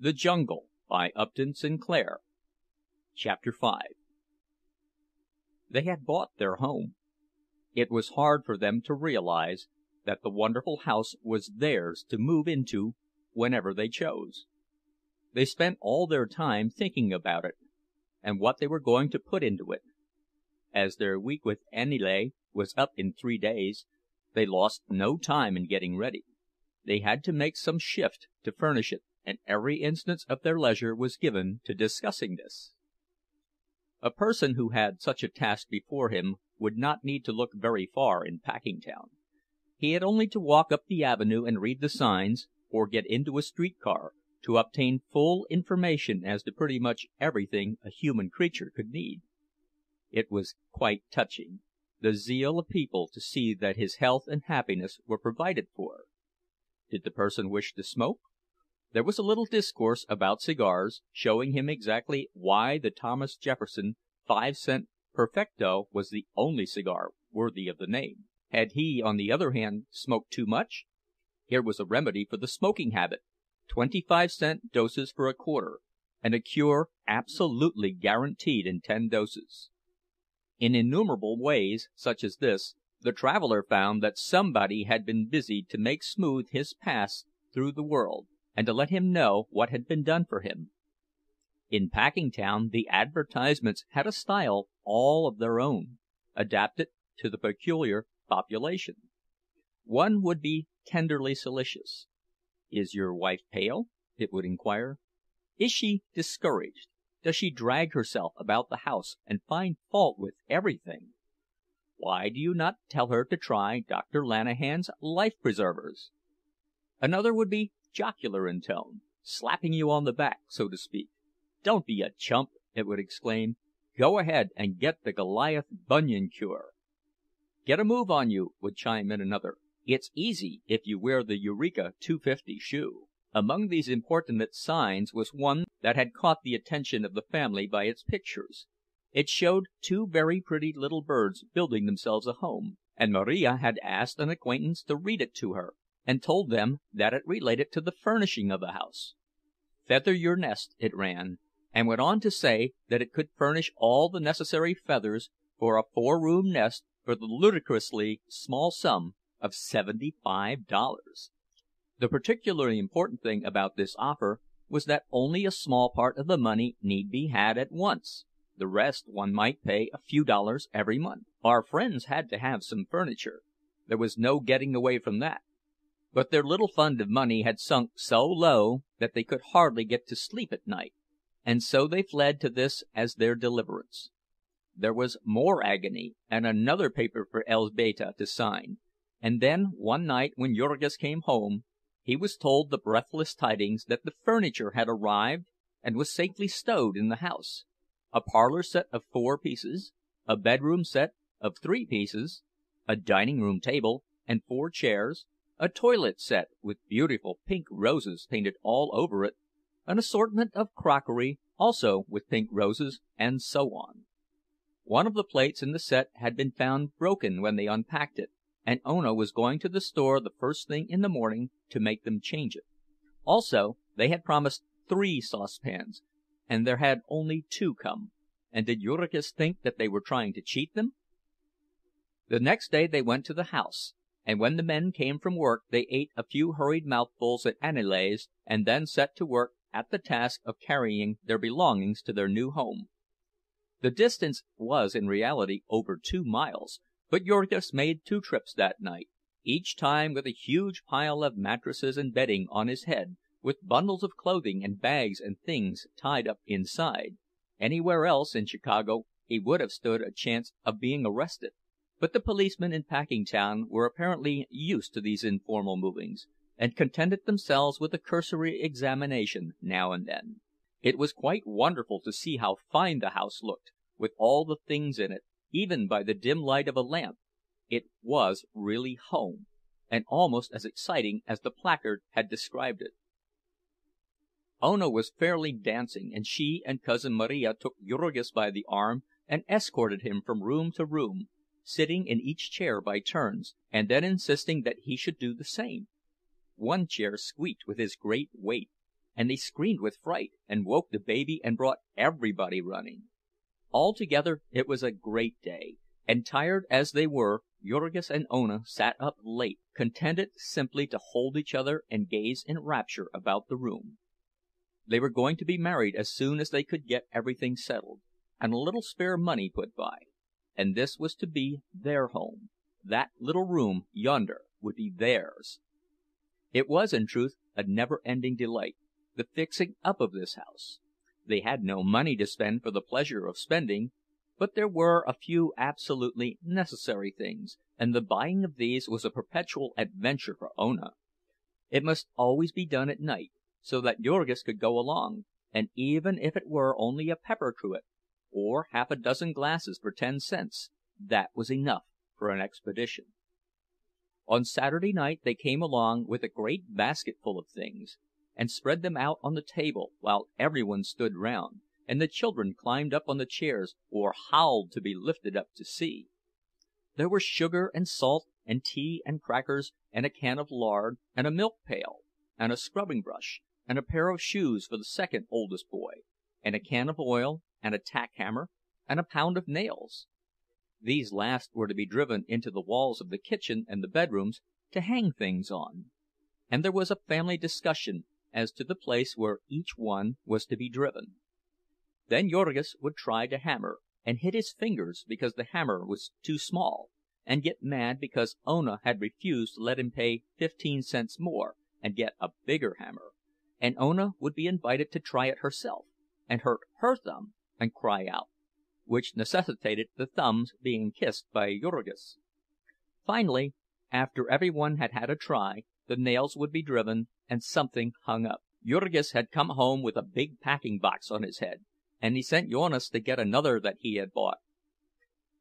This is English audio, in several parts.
THE JUNGLE by Upton Sinclair. Chapter 5. They had bought their home. It was hard for them to realize that the wonderful house was theirs to move into whenever they chose. They spent all their time thinking about it, and what they were going to put into it. As their week with Aniele was up in 3 days, they lost no time in getting ready. They had to make some shift to furnish it, and every instant of their leisure was given to discussing this. A person who had such a task before him would not need to look very far in Packingtown. He had only to walk up the avenue and read the signs, or get into a streetcar, to obtain full information as to pretty much everything a human creature could need. It was quite touching, the zeal of people to see that his health and happiness were provided for. Did the person wish to smoke? There was a little discourse about cigars, showing him exactly why the Thomas Jefferson 5-cent Perfecto was the only cigar worthy of the name. Had he, on the other hand, smoked too much? Here was a remedy for the smoking habit: 25-cent doses for a quarter, and a cure absolutely guaranteed in 10 doses. In innumerable ways such as this, the traveler found that somebody had been busy to make smooth his path through the world, and to let him know what had been done for him. In Packingtown the advertisements had a style all of their own, adapted to the peculiar population. One would be tenderly solicitous. "Is your wife pale?" it would inquire. "Is she discouraged? Does she drag herself about the house and find fault with everything? Why do you not tell her to try Dr. Lanahan's Life Preservers?" Another would be jocular in tone, slapping you on the back, so to speak. "Don't be a chump," it would exclaim. "Go ahead and get the Goliath bunion cure." "Get a move on you," would chime in another. "It's easy if you wear the Eureka 250 shoe." Among these importunate signs was one that had caught the attention of the family by its pictures. It showed 2 very pretty little birds building themselves a home, and Marija had asked an acquaintance to read it to her, and told them that it related to the furnishing of the house. "Feather your nest," it ran, and went on to say that it could furnish all the necessary feathers for a 4-room nest for the ludicrously small sum of $75. The particularly important thing about this offer was that only a small part of the money need be had at once. The rest one might pay a few dollars every month. Our friends had to have some furniture. There was no getting away from that. But their little fund of money had sunk so low that they could hardly get to sleep at night, and so they fled to this as their deliverance. There was more agony, and another paper for Elzbieta to sign, and then one night when Jurgis came home, he was told the breathless tidings that the furniture had arrived and was safely stowed in the house. A parlor set of 4 pieces, a bedroom set of 3 pieces, a dining-room table and 4 chairs, a toilet set with beautiful pink roses painted all over it, an assortment of crockery, also with pink roses, and so on. One of the plates in the set had been found broken when they unpacked it, and Ona was going to the store the first thing in the morning to make them change it. Also, they had promised 3 saucepans, and there had only 2 come. And did Jurgis think that they were trying to cheat them? The next day they went to the house, and when the men came from work they ate a few hurried mouthfuls at Aniele's, and then set to work at the task of carrying their belongings to their new home. The distance was in reality over 2 miles, but Jurgis made 2 trips that night, each time with a huge pile of mattresses and bedding on his head, with bundles of clothing and bags and things tied up inside. Anywhere else in Chicago he would have stood a chance of being arrested, but the policemen in Packingtown were apparently used to these informal movings, and contented themselves with a cursory examination now and then. It was quite wonderful to see how fine the house looked, with all the things in it, even by the dim light of a lamp. It was really home, and almost as exciting as the placard had described it. Ona was fairly dancing, and she and Cousin Marija took Jurgis by the arm and escorted him from room to room, sitting in each chair by turns, and then insisting that he should do the same. One chair squeaked with his great weight, and they screamed with fright, and woke the baby and brought everybody running. Altogether it was a great day, and tired as they were, Jurgis and Ona sat up late, contented simply to hold each other and gaze in rapture about the room. They were going to be married as soon as they could get everything settled, and a little spare money put by, and this was to be their home. That little room yonder would be theirs. It was, in truth, a never-ending delight, the fixing up of this house. They had no money to spend for the pleasure of spending, but there were a few absolutely necessary things, and the buying of these was a perpetual adventure for Ona. It must always be done at night, so that Jurgis could go along, and even if it were only a pepper cruet, or half a dozen glasses for 10 cents, that was enough for an expedition. On Saturday night they came along with a great basketful of things, and spread them out on the table, while everyone stood round, and the children climbed up on the chairs, or howled to be lifted up to see. There were sugar and salt and tea and crackers, and a can of lard, and a milk pail, and a scrubbing brush, and a pair of shoes for the second oldest boy, and a can of oil, and a tack hammer, and a pound of nails. These last were to be driven into the walls of the kitchen and the bedrooms to hang things on. And there was a family discussion as to the place where each one was to be driven. Then Jurgis would try to hammer, and hit his fingers because the hammer was too small, and get mad because Ona had refused to let him pay 15 cents more and get a bigger hammer, and Ona would be invited to try it herself, and hurt her thumb, and cry out, which necessitated the thumbs being kissed by Jurgis. Finally, after every one had had a try, the nails would be driven and something hung up. Jurgis had come home with a big packing box on his head, and he sent Jonas to get another that he had bought.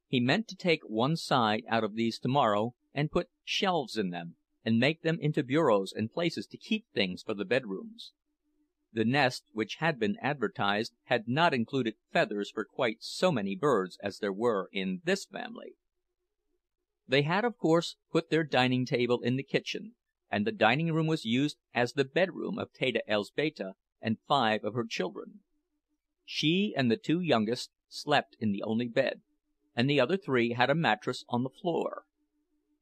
He meant to take one side out of these tomorrow and put shelves in them, and make them into bureaus and places to keep things for the bedrooms. The nest which had been advertised had not included feathers for quite so many birds as there were in this family. They had, of course, put their dining table in the kitchen, and the dining room was used as the bedroom of Teta Elzbieta and 5 of her children. She and the 2 youngest slept in the only bed, and the other 3 had a mattress on the floor.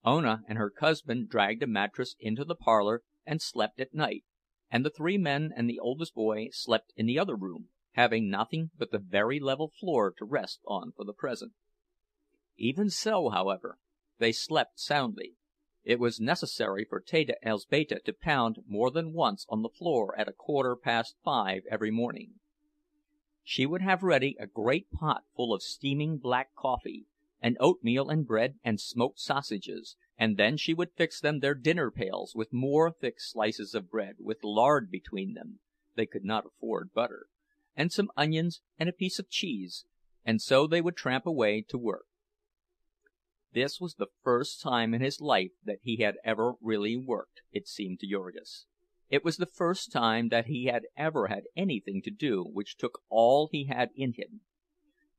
Ona and her husband dragged a mattress into the parlor and slept at night, and the 3 men and the oldest boy slept in the other room, having nothing but the very level floor to rest on for the present. Even so, however, they slept soundly. It was necessary for Teta Elzbieta to pound more than once on the floor at 5:15 every morning. She would have ready a great pot full of steaming black coffee, and oatmeal and bread and smoked sausages, and then she would fix them their dinner pails with more thick slices of bread, with lard between them—they could not afford butter—and some onions and a piece of cheese, and so they would tramp away to work. This was the first time in his life that he had ever really worked, it seemed to Jurgis. It was the first time that he had ever had anything to do which took all he had in him.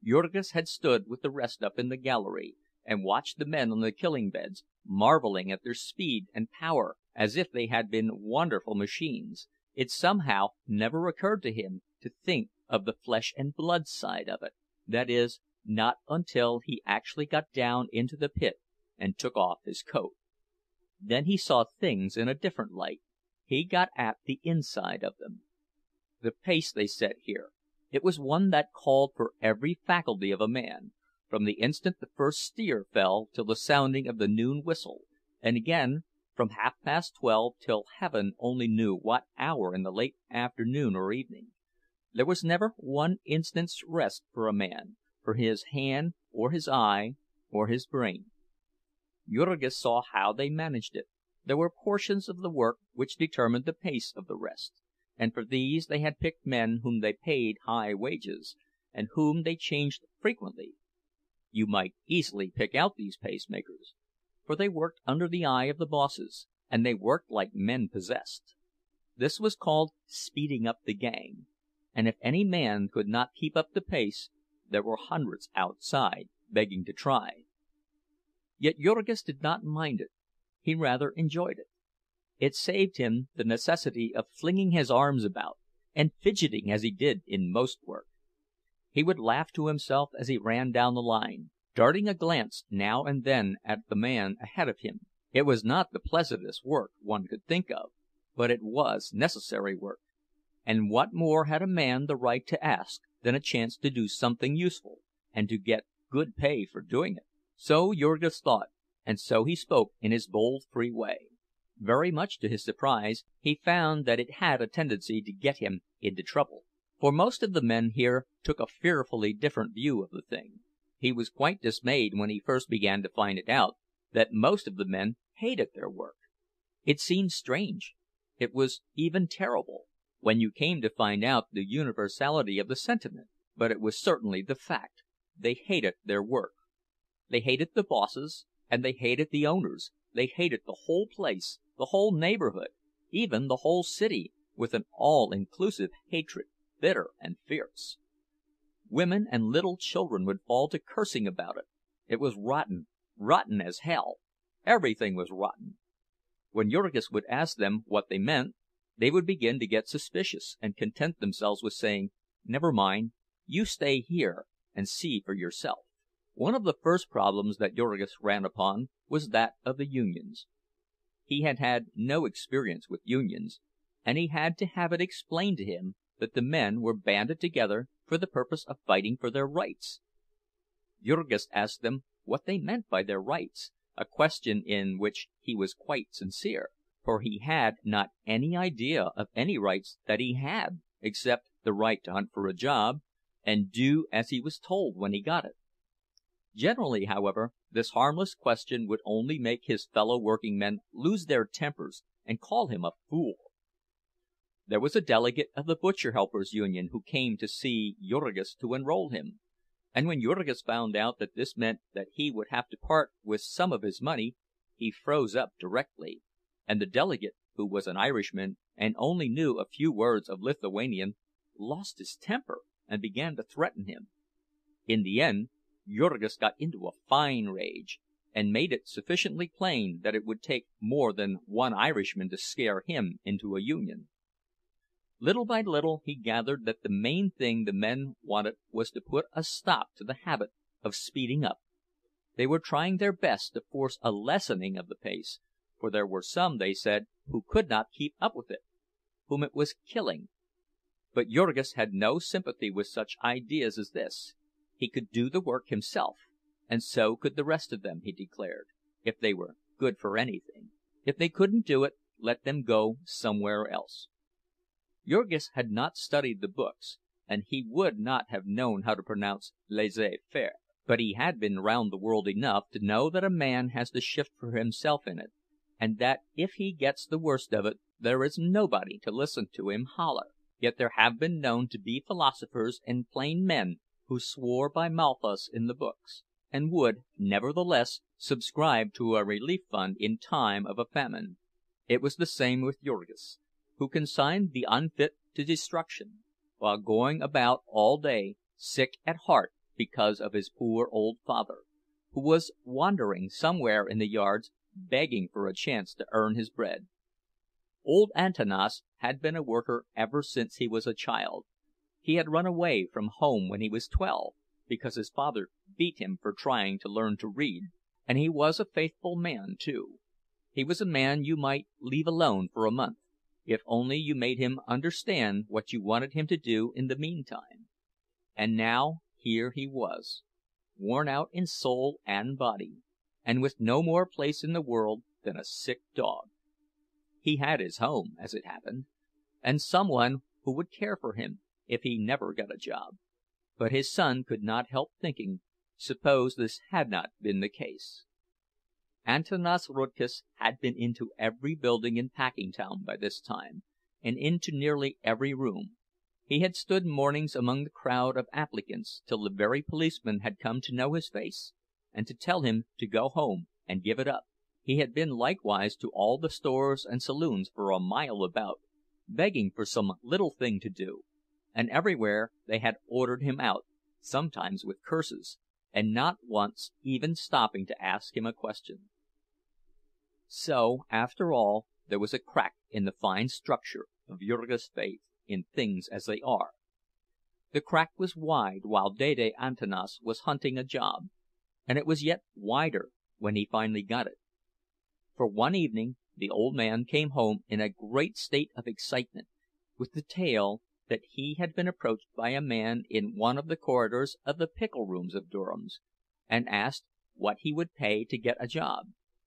Jurgis had stood with the rest up in the gallery, and watched the men on the killing beds, marveling at their speed and power as if they had been wonderful machines. It somehow never occurred to him to think of the flesh and blood side of it—that is, not until he actually got down into the pit and took off his coat. Then he saw things in a different light. He got at the inside of them. The pace, they said here, it was one that called for every faculty of a man, from the instant the first steer fell till the sounding of the noon whistle, and again from 12:30 till heaven only knew what hour in the late afternoon or evening. There was never one instant's rest for a man, for his hand or his eye or his brain. Jurgis saw how they managed it. There were portions of the work which determined the pace of the rest, and for these they had picked men whom they paid high wages, and whom they changed frequently. You might easily pick out these pacemakers, for they worked under the eye of the bosses, and they worked like men possessed. This was called speeding up the gang, and if any man could not keep up the pace, there were hundreds outside begging to try. Yet Jurgis did not mind it. He rather enjoyed it. It saved him the necessity of flinging his arms about, and fidgeting as he did in most work. He would laugh to himself as he ran down the line, darting a glance now and then at the man ahead of him. It was not the pleasantest work one could think of, but it was necessary work, and what more had a man the right to ask than a chance to do something useful, and to get good pay for doing it? So Jurgis thought, and so he spoke in his bold, free way. Very much to his surprise, he found that it had a tendency to get him into trouble, for most of the men here took a fearfully different view of the thing. He was quite dismayed when he first began to find it out that most of the men hated their work. It seemed strange, it was even terrible, when you came to find out the universality of the sentiment, but it was certainly the fact. They hated their work. They hated the bosses, and they hated the owners. They hated the whole place, the whole neighborhood, even the whole city, with an all-inclusive hatred, bitter and fierce. Women and little children would fall to cursing about it. It was rotten, rotten as hell. Everything was rotten. When Jurgis would ask them what they meant, they would begin to get suspicious, and content themselves with saying, "Never mind, you stay here and see for yourself." One of the first problems that Jurgis ran upon was that of the unions. He had had no experience with unions, and he had to have it explained to him that the men were banded together for the purpose of fighting for their rights. Jurgis asked them what they meant by their rights, a question in which he was quite sincere, for he had not any idea of any rights that he had, except the right to hunt for a job, and do as he was told when he got it. Generally, however, this harmless question would only make his fellow working-men lose their tempers and call him a fool. There was a delegate of the Butcher Helpers' Union who came to see Jurgis to enroll him, and when Jurgis found out that this meant that he would have to part with some of his money, he froze up directly, and the delegate, who was an Irishman and only knew a few words of Lithuanian, lost his temper and began to threaten him. In the end, Jurgis got into a fine rage, and made it sufficiently plain that it would take more than one Irishman to scare him into a union. Little by little he gathered that the main thing the men wanted was to put a stop to the habit of speeding up. They were trying their best to force a lessening of the pace, for there were some, they said, who could not keep up with it, whom it was killing. But Jurgis had no sympathy with such ideas as this. He could do the work himself, and so could the rest of them, he declared, if they were good for anything. If they couldn't do it, let them go somewhere else. Jurgis had not studied the books, and he would not have known how to pronounce laissez-faire, but he had been round the world enough to know that a man has to shift for himself in it, and that if he gets the worst of it, there is nobody to listen to him holler. Yet there have been known to be philosophers and plain men who swore by Malthus in the books, and would, nevertheless, subscribe to a relief fund in time of a famine. It was the same with Jurgis, who consigned the unfit to destruction, while going about all day, sick at heart because of his poor old father, who was wandering somewhere in the yards, begging for a chance to earn his bread. Old Antanas had been a worker ever since he was a child. He had run away from home when he was 12, because his father beat him for trying to learn to read, and he was a faithful man, too. He was a man you might leave alone for a month, if only you made him understand what you wanted him to do in the meantime. And now here he was, worn out in soul and body, and with no more place in the world than a sick dog. He had his home, as it happened, and someone who would care for him if he never got a job. But his son could not help thinking, suppose this had not been the case. Antanas Rudkus had been into every building in Packingtown by this time, and into nearly every room. He had stood mornings among the crowd of applicants till the very policemen had come to know his face, and to tell him to go home and give it up. He had been likewise to all the stores and saloons for a mile about, begging for some little thing to do, and everywhere they had ordered him out, sometimes with curses, and not once even stopping to ask him a question. So, after all, there was a crack in the fine structure of Jurgis' faith. in things as they are. The crack was wide while Dede Antanas was hunting a job, and it was yet wider when he finally got it. For one evening the old man came home in a great state of excitement, with the tale that he had been approached by a man in one of the corridors of the pickle rooms of Durham's, and asked what he would pay to get a job.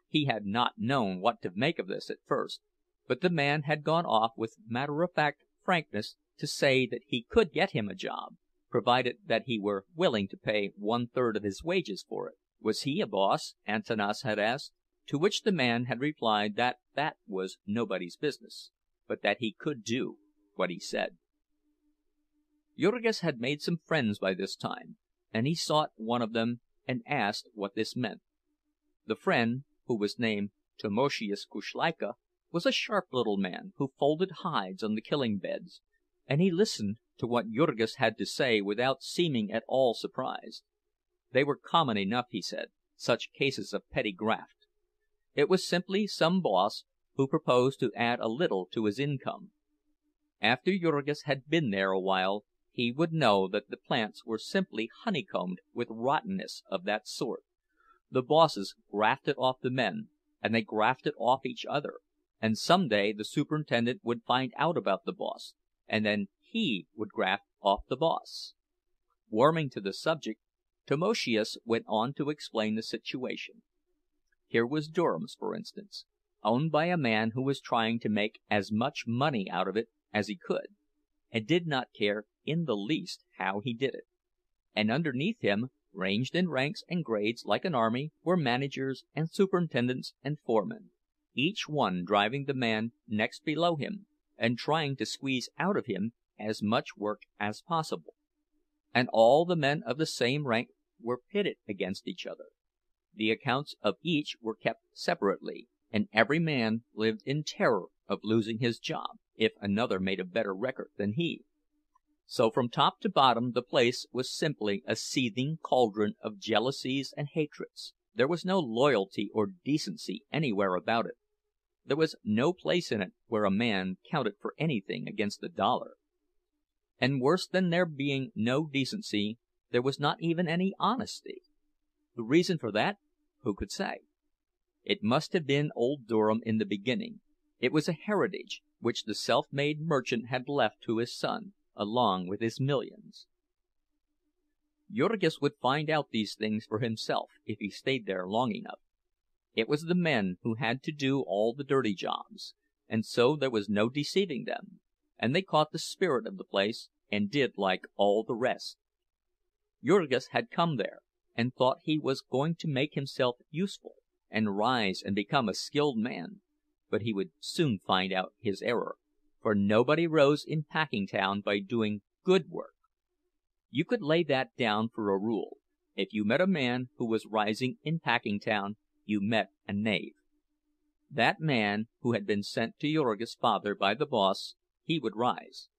He had not known what to make of this at first, but the man had gone off with matter-of-fact frankness to say that he could get him a job, provided that he were willing to pay 1/3 of his wages for it. Was he a boss? Antanas had asked, to which the man had replied that that was nobody's business, but that he could do what he said. Jurgis had made some friends by this time, and he sought one of them and asked what this meant. The friend, who was named Tamoszius Kuszleika, was a sharp little man who folded hides on the killing beds, and he listened to what Jurgis had to say without seeming at all surprised. They were common enough, he said, such cases of petty graft. It was simply some boss who proposed to add a little to his income. After Jurgis had been there a while, he would know that the plants were simply honeycombed with rottenness of that sort. The bosses grafted off the men, and they grafted off each other, and some day the superintendent would find out about the boss, and then he would graft off the boss. Warming to the subject, Tamoszius went on to explain the situation. Here was Durham's, for instance, owned by a man who was trying to make as much money out of it as he could, and did not care in the least how he did it. And underneath him, ranged in ranks and grades like an army, were managers and superintendents and foremen, each one driving the man next below him, and trying to squeeze out of him as much work as possible. And all the men of the same rank were pitted against each other. The accounts of each were kept separately, and every man lived in terror of losing his job, if another made a better record than he. So from top to bottom the place was simply a seething cauldron of jealousies and hatreds. There was no loyalty or decency anywhere about it. There was no place in it where a man counted for anything against $1. And worse than there being no decency, there was not even any honesty. The reason for that, who could say? It must have been old Durham in the beginning. It was a heritage which the self-made merchant had left to his son, along with his millions. Jurgis would find out these things for himself if he stayed there long enough. It was the men who had to do all the dirty jobs, and so there was no deceiving them, and they caught the spirit of the place and did like all the rest. Jurgis had come there, and thought he was going to make himself useful, and rise and become a skilled man, but he would soon find out his error, for nobody rose in Packingtown by doing good work. You could lay that down for a rule. If you met a man who was rising in Packingtown, you met a knave. That man who had been sent to Jurgis' father by the boss, he would rise.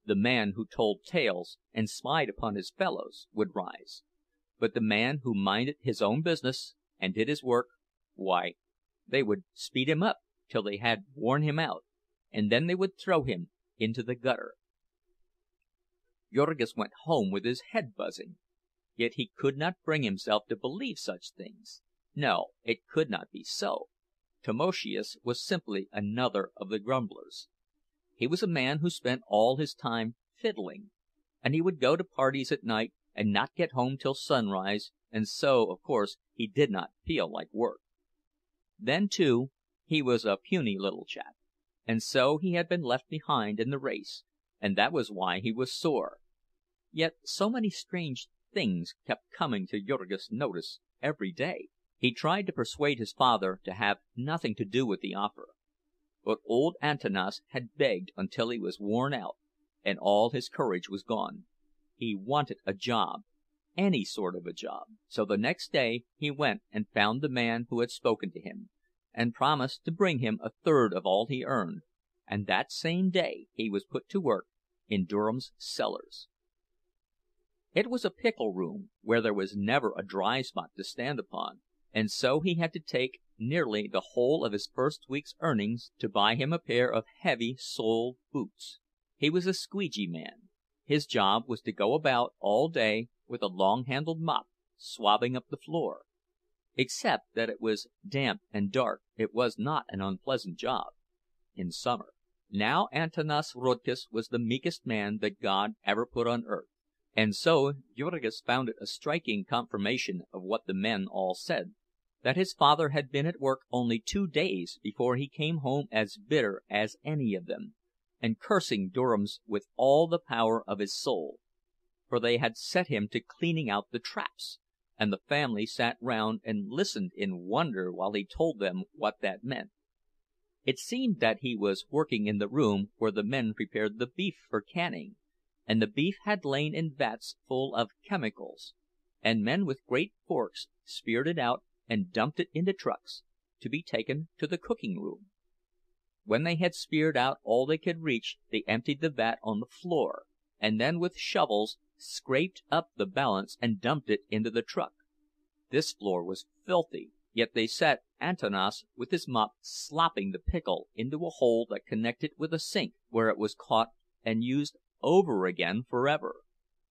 The man who told tales and spied upon his fellows would rise. But the man who minded his own business and did his work, why, they would speed him up till they had worn him out, and then they would throw him into the gutter. Jurgis went home with his head buzzing. Yet he could not bring himself to believe such things. No, it could not be so. Tamoszius was simply another of the grumblers. He was a man who spent all his time fiddling, and he would go to parties at night and not get home till sunrise, and so, of course, he did not feel like work. Then, too, he was a puny little chap, and so he had been left behind in the race, and that was why he was sore. Yet so many strange things kept coming to Jurgis' notice every day. He tried to persuade his father to have nothing to do with the offer, but old Antanas had begged until he was worn out, and all his courage was gone. He wanted a job, any sort of a job. So the next day he went and found the man who had spoken to him, and promised to bring him 1/3 of all he earned, and that same day he was put to work in Durham's cellars. It was a pickle room, where there was never a dry spot to stand upon, and so he had to take nearly the whole of his first week's earnings to buy him a pair of heavy soled boots. He was a squeegee man. His job was to go about all day with a long-handled mop, swabbing up the floor. Except that it was damp and dark, it was not an unpleasant job in summer. Now Antanas Rudkus was the meekest man that God ever put on earth, and so Jurgis found it a striking confirmation of what the men all said, that his father had been at work only 2 days before he came home as bitter as any of them, and cursing Durham's with all the power of his soul, for they had set him to cleaning out the traps, and the family sat round and listened in wonder while he told them what that meant. It seemed that he was working in the room where the men prepared the beef for canning, and the beef had lain in vats full of chemicals, and men with great forks speared it out and dumped it into trucks, to be taken to the cooking room. When they had speared out all they could reach, they emptied the vat on the floor, and then with shovels scraped up the balance and dumped it into the truck. This floor was filthy, yet they set Antanas with his mop slopping the pickle into a hole that connected with a sink, where it was caught and used over again forever.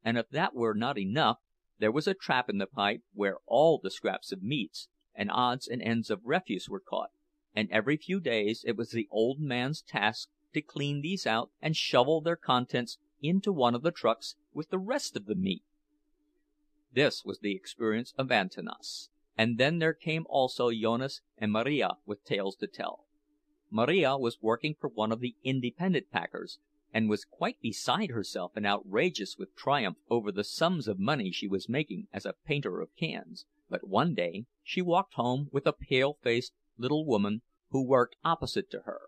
And if that were not enough, there was a trap in the pipe where all the scraps of meats and odds and ends of refuse were caught, and every few days it was the old man's task to clean these out and shovel their contents into one of the trucks with the rest of the meat. This was the experience of Antanas. And then there came also Jonas and Maria with tales to tell. Maria was working for one of the independent packers, and was quite beside herself and outrageous with triumph over the sums of money she was making as a painter of cans. But one day she walked home with a pale-faced little woman who worked opposite to her,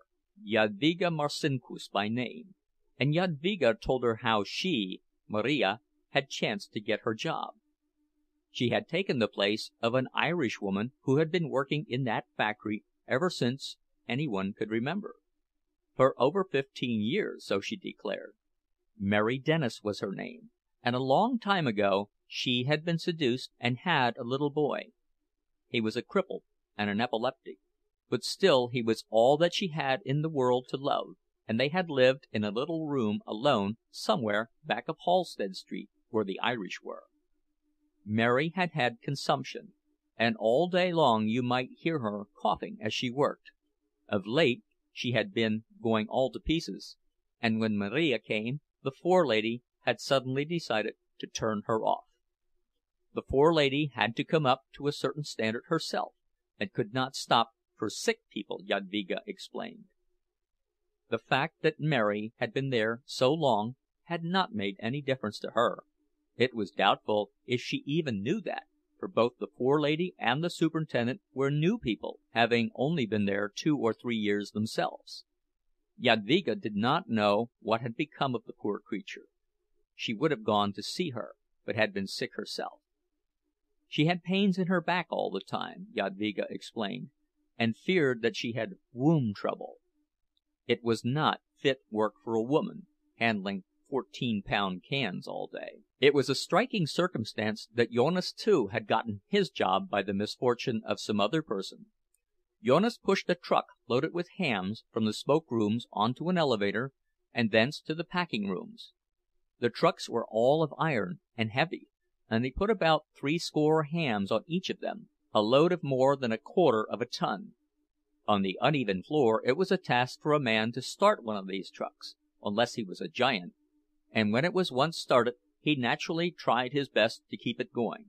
Jadwiga Marcinkus by name, and Jadwiga told her how she, Maria, had chanced to get her job. She had taken the place of an Irish woman who had been working in that factory ever since anyone could remember. For over 15 years, so she declared. Mary Dennis was her name, and a long time ago she had been seduced and had a little boy. He was a cripple and an epileptic, but still he was all that she had in the world to love, and they had lived in a little room alone somewhere back of Halsted Street, where the Irish were. Mary had had consumption, and all day long you might hear her coughing as she worked. Of late she had been going all to pieces, and when Maria came, the forelady had suddenly decided to turn her off. The forelady had to come up to a certain standard herself, and could not stop for sick people, Jadwiga explained. The fact that Mary had been there so long had not made any difference to her. It was doubtful if she even knew that, for both the forelady and the superintendent were new people, having only been there 2 or 3 years themselves. Jadwiga did not know what had become of the poor creature. She would have gone to see her, but had been sick herself. She had pains in her back all the time, Jadwiga explained, and feared that she had womb trouble. It was not fit work for a woman, handling 14-pound cans all day. It was a striking circumstance that Jonas too had gotten his job by the misfortune of some other person. Jonas pushed a truck loaded with hams from the smoke rooms onto an elevator, and thence to the packing rooms. The trucks were all of iron and heavy, and he put about 80 hams on each of them, a load of more than 1/4 of a ton. On the uneven floor it was a task for a man to start one of these trucks, unless he was a giant, and when it was once started he naturally tried his best to keep it going.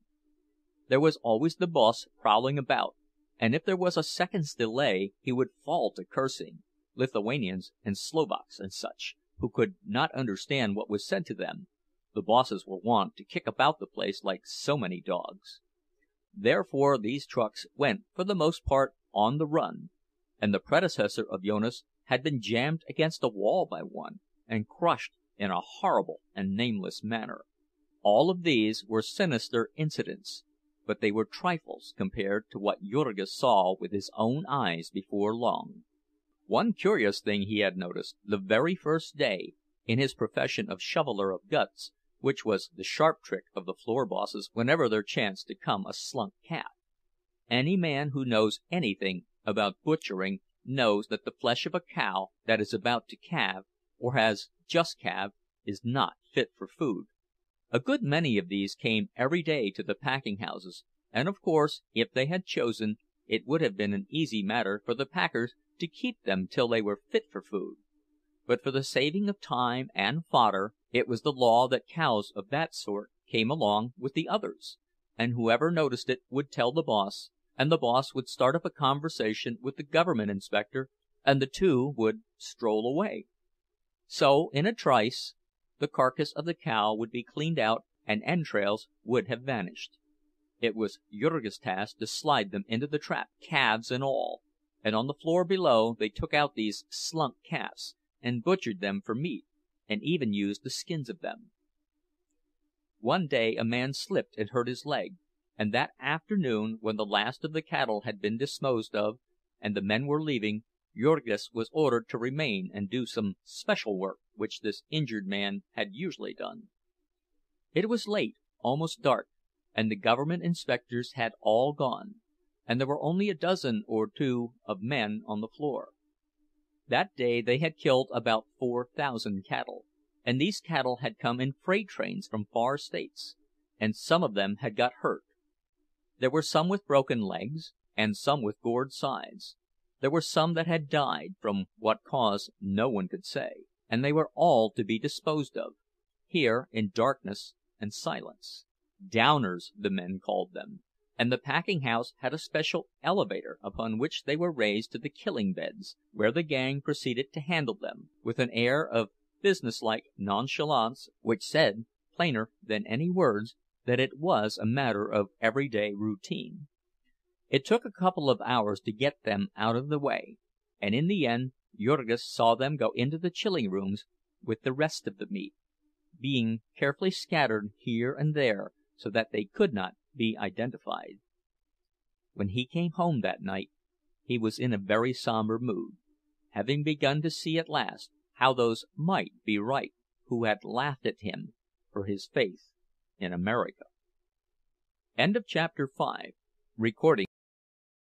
There was always the boss prowling about, and if there was a second's delay he would fall to cursing Lithuanians and Slovaks and such, who could not understand what was said to them. The bosses were wont to kick about the place like so many dogs. Therefore these trucks went for the most part on the run, and the predecessor of Jonas had been jammed against a wall by one, and crushed in a horrible and nameless manner. All of these were sinister incidents, but they were trifles compared to what Jurgis saw with his own eyes before long. One curious thing he had noticed, the very first day, in his profession of shoveler of guts, which was the sharp trick of the floor bosses whenever there chanced to come a slunk calf. Any man who knows anything about butchering knows that the flesh of a cow that is about to calve, or has just calf is not fit for food. A good many of these came every day to the packing houses, and of course, if they had chosen, it would have been an easy matter for the packers to keep them till they were fit for food. But for the saving of time and fodder, it was the law that cows of that sort came along with the others, and whoever noticed it would tell the boss, and the boss would start up a conversation with the government inspector, and the two would stroll away. So in a trice the carcass of the cow would be cleaned out, and entrails would have vanished. It was Jurgis's task to slide them into the trap, calves and all, and on the floor below they took out these slunk calves, and butchered them for meat, and even used the skins of them. One day a man slipped and hurt his leg, and that afternoon, when the last of the cattle had been disposed of, and the men were leaving, Jurgis was ordered to remain and do some special work which this injured man had usually done. It was late, almost dark, and the government inspectors had all gone, and there were only a dozen or two of men on the floor. That day they had killed about 4,000 cattle, and these cattle had come in freight trains from far states, and some of them had got hurt. There were some with broken legs, and some with gored sides. There were some that had died, from what cause no one could say, and they were all to be disposed of, here in darkness and silence. Downers, the men called them, and the packing house had a special elevator upon which they were raised to the killing beds, where the gang proceeded to handle them, with an air of businesslike nonchalance which said, plainer than any words, that it was a matter of everyday routine. It took a couple of hours to get them out of the way, and in the end Jurgis saw them go into the chilling rooms with the rest of the meat, being carefully scattered here and there so that they could not be identified. When he came home that night, he was in a very somber mood, having begun to see at last how those might be right who had laughed at him for his faith in America. End of chapter 5. Recording